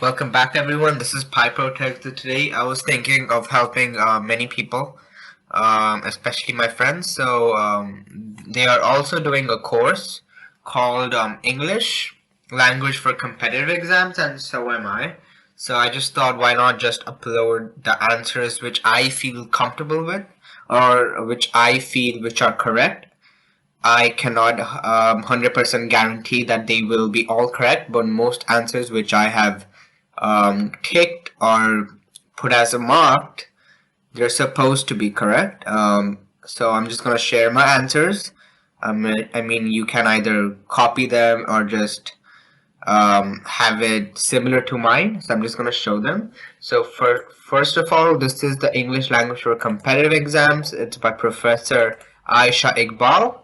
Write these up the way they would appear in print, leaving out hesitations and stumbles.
Welcome back, everyone. This is PyProtect. Today, I was thinking of helping many people, especially my friends. They are also doing a course called English Language for Competitive Exams, and so am I. So I just thought, why not just upload the answers which I feel comfortable with, or which I feel which are correct. I cannot 100% guarantee that they will be all correct, but most answers which I have ticked or put as a marked, they're supposed to be correct. So I'm just going to share my answers. I mean, you can either copy them or just have it similar to mine. So I'm just going to show them. So first of all, this is the English Language for Competitive Exams. It's by Professor Aisha Iqbal.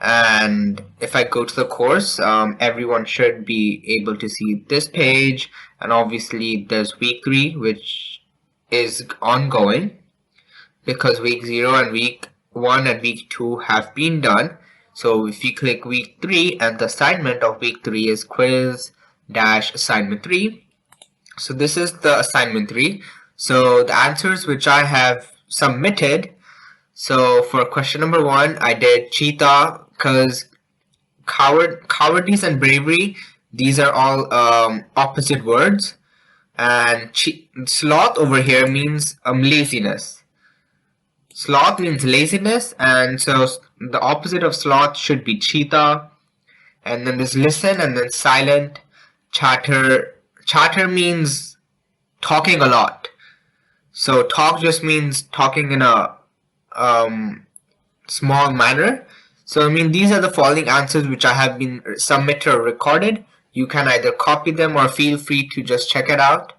And if I go to the course, everyone should be able to see this page. And obviously there's week 3, which is ongoing because week 0 and week 1 and week 2 have been done. So if you click week 3, and the assignment of week 3 is quiz-assignment 3. So this is the assignment 3. So the answers which I have submitted. So for question number 1, I did cheetah, because cowardice and bravery, these are all opposite words. And sloth over here means laziness. Sloth means laziness, and so the opposite of sloth should be cheetah. And then there's listen, and then silent. Chatter means talking a lot. So talk just means talking in a small manner. So I mean, these are the following answers which I have been submitted or recorded. You can either copy them or feel free to just check it out.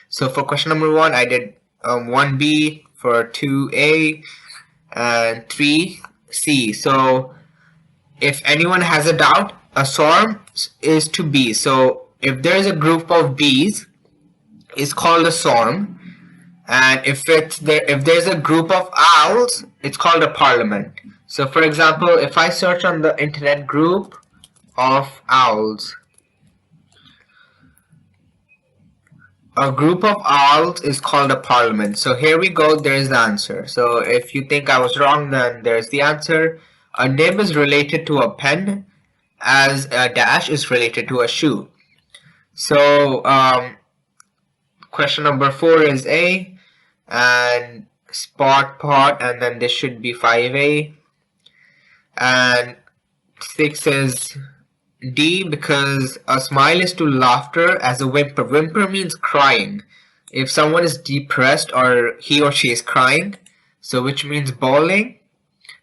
So for question number 1, I did 1B, for 2A, and 3C. So if anyone has a doubt, a swarm is to B. So if there is a group of bees, it's called a swarm. And if there's a group of owls, it's called a parliament. So for example, if I search on the internet group of owls, a group of owls is called a parliament. So here we go, there's the answer. So if you think I was wrong, then there's the answer. A nib is related to a pen, as a dash is related to a shoe. So question number 4 is A, and spot pot, and then this should be 5A. And 6 is D, because a smile is to laughter as a whimper. Whimper means crying. If someone is depressed or he or she is crying, so which means bawling.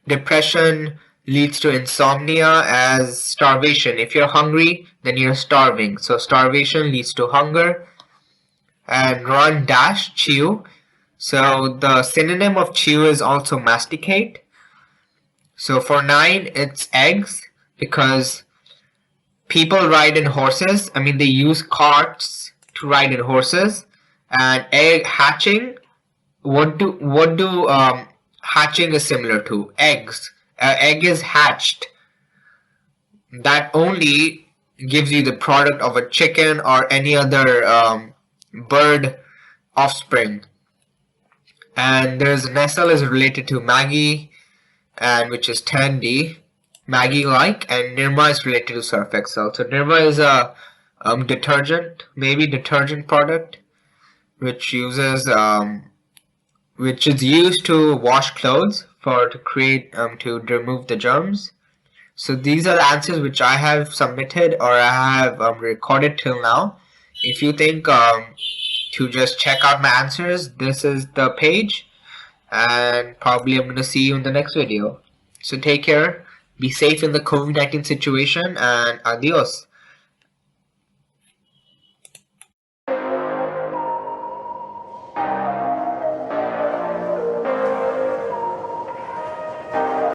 Depression leads to insomnia as starvation. If you're hungry, then you're starving. So starvation leads to hunger. And run dash chew. So the synonym of chew is also masticate. So for 9, it's eggs, because people ride in horses. I mean, they use carts to ride in horses. And egg hatching, what do hatching is similar to? Eggs. Egg is hatched. That only gives you the product of a chicken or any other bird offspring. And there's Nestle is related to Maggie, and which is 10D, Maggie-like, and Nirma is related to Surf Excel. So Nirma is a detergent product, which uses which is used to wash clothes to remove the germs. So these are the answers which I have submitted or I have recorded till now. If you think to just check out my answers, this is the page, and probably I'm going to see you in the next video. So take care, be safe in the COVID-19 situation, and adios.